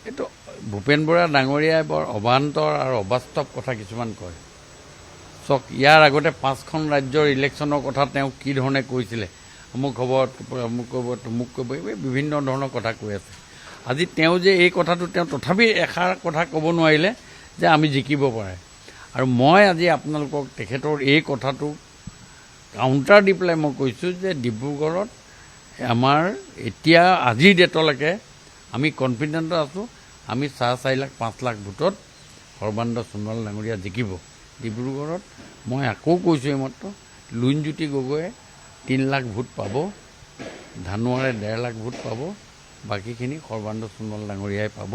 এইটো ভূপেন বৰা ডাঙৰীয়াই বৰ অবান্তৰ আৰু অবাস্তৱ কথা কিছুমান কয়। চাওক, ইয়াৰ আগতে 5খন ৰাজ্যৰ ইলেকশ্যনৰ কথা তেওঁ কি ধৰণে কৈছিলে, অমুক হ'ব অমুক হ'ব তমুক কৰিব, এই বিভিন্ন ধৰণৰ কথা কৈ আছে। আজি তেওঁ যে এই কথাটো তেওঁ তথাপি এষাৰ কথা ক'ব নোৱাৰিলে যে আমি জিকিব পাৰে। আৰু মই আজি আপোনালোকক তেখেতৰ এই কথাটো কাউণ্টাৰ দি পেলাই মই কৈছোঁ যে ডিব্ৰুগড়ত আমাৰ এতিয়া আজিৰ ডেটলৈকে আমি কনফিডেণ্ট আছোঁ, আমি 4.5 লাখ 5 লাখ ভোটত সৰ্বানন্দ সোণোৱাল ডাঙৰীয়া জিকিব। ডিব্ৰুগড়ত মই আকৌ কৈছোঁ এইমাত্ৰ, লুইনজ্যোতি গগৈয়ে 3 লাখ ভোট পাব, ধানোৱাৰে 1.5 লাখ ভোট পাব, বাকীখিনি সৰ্বানন্দ সোণোৱাল ডাঙৰীয়াই পাব।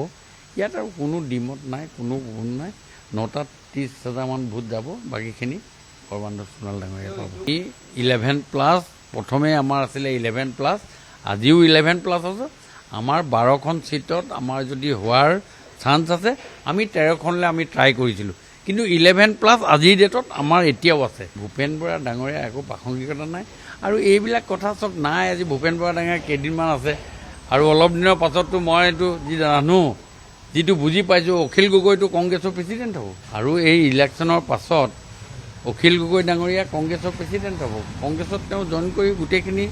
ইয়াত আৰু কোনো দ্বিমত নাই, কোনো গুণ নাই। 9টাত 30,000মান ভোট যাব, বাকীখিনি সৰ্বানন্দ সোণোৱাল ডাঙৰীয়াই পাব। 11+, প্ৰথমে আমাৰ আছিলে 11+, আজিও 11+ আছে। আমাৰ 12খন ছিটত আমাৰ যদি হোৱাৰ চান্স আছে, আমি 13খনলৈ আমি ট্ৰাই কৰিছিলোঁ, কিন্তু 11+ আজিৰ ডেটত আমাৰ এতিয়াও আছে। ভূপেন বৰা ডাঙৰীয়া একো প্ৰাসংগিকতা নাই। আৰু এইবিলাক কথা চব নাই। আজি ভূপেন বৰা ডাঙৰীয়া কেইদিনমান আছে, আৰু অলপ দিনৰ পাছততো মই এইটো যি জানো, যিটো বুজি পাইছোঁ, অখিল গগৈটো কংগ্ৰেছৰ প্ৰেচিডেণ্ট হ'ব। আৰু এই ইলেকশ্যনৰ পাছত অখিল গগৈ ডাঙৰীয়া কংগ্ৰেছৰ প্ৰেচিডেণ্ট হ'ব। কংগ্ৰেছত তেওঁ জইন কৰি গোটেইখিনি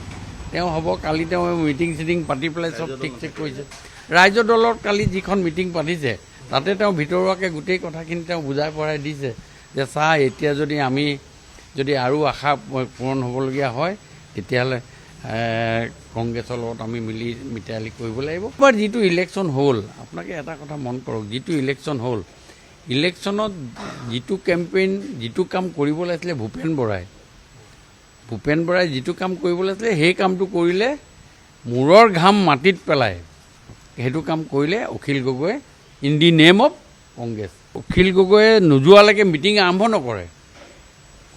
তেওঁ হ'ব। কালি তেওঁ মিটিং চিটিং পাতি পেলাই চব ঠিক চেক কৰিছে। ৰাইজৰ দলত কালি যিখন মিটিং পাতিছে, তাতে তেওঁ ভিতৰুৱাকৈ গোটেই কথাখিনি তেওঁ বুজাই পৰাই দিছে যে চাহ, এতিয়া আমি যদি আৰু আশা পূৰণ হ'বলগীয়া হয়, তেতিয়াহ'লে কংগ্ৰেছৰ লগত আমি মিতালি কৰিব লাগিব। এবাৰ যিটো ইলেকশ্যন হ'ল, আপোনালোকে এটা কথা মন কৰক, যিটো ইলেকশ্যন হ'ল, ইলেকশ্যনত যিটো কেম্পেইন, যিটো কাম কৰিব লাগিছিলে ভূপেন বৰাই যিটো কাম কৰিব লাগিছিলে, সেই কামটো কৰিলে মূৰৰ ঘাম মাটিত পেলাই সেইটো কাম কৰিলে Akhil Gogoi in the name of Congress. Akhil গগৈয়ে নোযোৱালৈকে মিটিং আৰম্ভ নকৰে,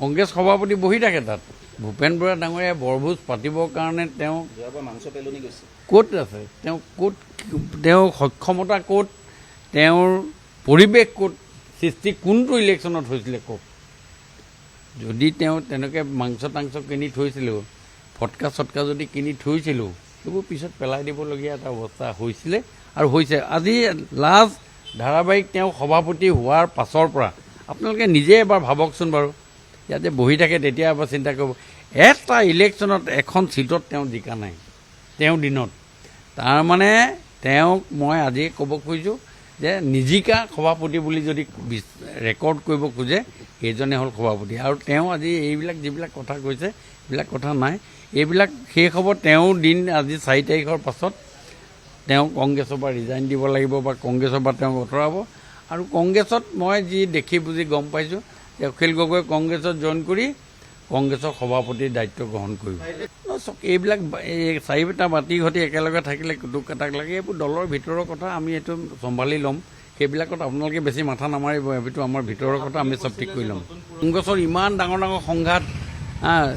কংগ্ৰেছ সভাপতি বহি থাকে তাত। ভূপেন বৰা ডাঙৰীয়াই বৰভোজ পাতিবৰ কাৰণে তেওঁ ক'ত আছে, তেওঁৰ সক্ষমতা ক'ত, তেওঁৰ পৰিৱেশ ক'ত, সৃষ্টি কোনটো ইলেকশ্যনত হৈছিলে ক'ত? যদি তেওঁ তেনেকৈ মাংস টাংস কিনি থৈছিলোঁ, ফটকা চটকা যদি কিনি থৈছিলোঁ, সেইবোৰ পিছত পেলাই দিবলগীয়া এটা অৱস্থা হৈছিলে আৰু হৈছে। আজি লাষ্ট ধাৰাবাহিক তেওঁ সভাপতি হোৱাৰ পাছৰ পৰা আপোনালোকে নিজে এবাৰ ভাবকচোন বাৰু, ইয়াতে বহি থাকে তেতিয়া এবাৰ চিন্তা কৰিব, এটা ইলেকশ্যনত এখন ছিটত তেওঁ জিকা নাই তেওঁ দিনত। তাৰমানে তেওঁক মই আজি ক'ব খুজিছোঁ যে নিজিকা সভাপতি বুলি যদি ৰেকৰ্ড কৰিব খোজে, এইজনে হ'ল সভাপতি। আৰু তেওঁ আজি এইবিলাক যিবিলাক কথা কৈছে, এইবিলাক কথা নাই। এইবিলাক শেষ হ'ব তেওঁৰ দিন আজি 4 তাৰিখৰ পাছত। তেওঁ কংগ্ৰেছৰ পৰা ৰিজাইন দিব লাগিব বা কংগ্ৰেছৰ পৰা তেওঁক আঁতৰাব। আৰু কংগ্ৰেছত মই যি দেখি বুজি গম পাইছোঁ যে অখিল গগৈ কংগ্ৰেছত জইন কৰি কংগ্ৰেছৰ সভাপতিৰ দায়িত্ব গ্ৰহণ কৰিব। এইবিলাক 4টা বাতি ঘটি একেলগে থাকিলে কুটুক কাটাক লাগে, এইবোৰ দলৰ ভিতৰৰ কথা, আমি এইটো চম্ভালি ল'ম। সেইবিলাকত আপোনালোকে বেছি মাথা নামাৰিব, এইটো আমাৰ ভিতৰৰ কথা, আমি চব ঠিক কৰি ল'ম। কংগ্ৰেছৰ ইমান ডাঙৰ ডাঙৰ সংঘাত,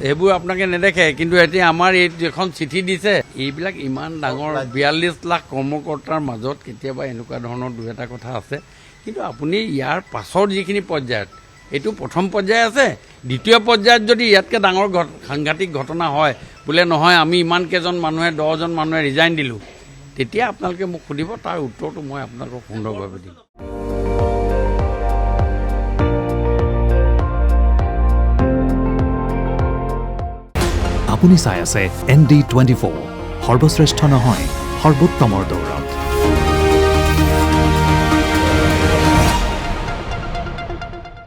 সেইবোৰ আপোনালোকে নেদেখে, কিন্তু এতিয়া আমাৰ এই এখন চিঠি দিছে, এইবিলাক ইমান ডাঙৰ 42 লাখ কৰ্মকৰ্তাৰ মাজত কেতিয়াবা এনেকুৱা ধৰণৰ 2-এটা কথা আছে। কিন্তু আপুনি ইয়াৰ পাছৰ যিখিনি পৰ্যায়ত, এইটো প্ৰথম পৰ্যায় আছে, দ্বিতীয় পৰ্যায়ত যদি ইয়াতকৈ ডাঙৰ সাংঘাতিক ঘটনা হয়, বোলে নহয় আমি ইমান কেইজন মানুহে 10জন মানুহে ৰিজাইন দিলোঁ, তেতিয়া আপোনালোকে মোক সুধিব, তাৰ উত্তৰটো মই আপোনালোকক সুন্দৰভাৱে দিম। আপুনি চাই আছে ND24, সৰ্বশ্ৰেষ্ঠ নহয় সৰ্বোত্তমৰ দৌৰ।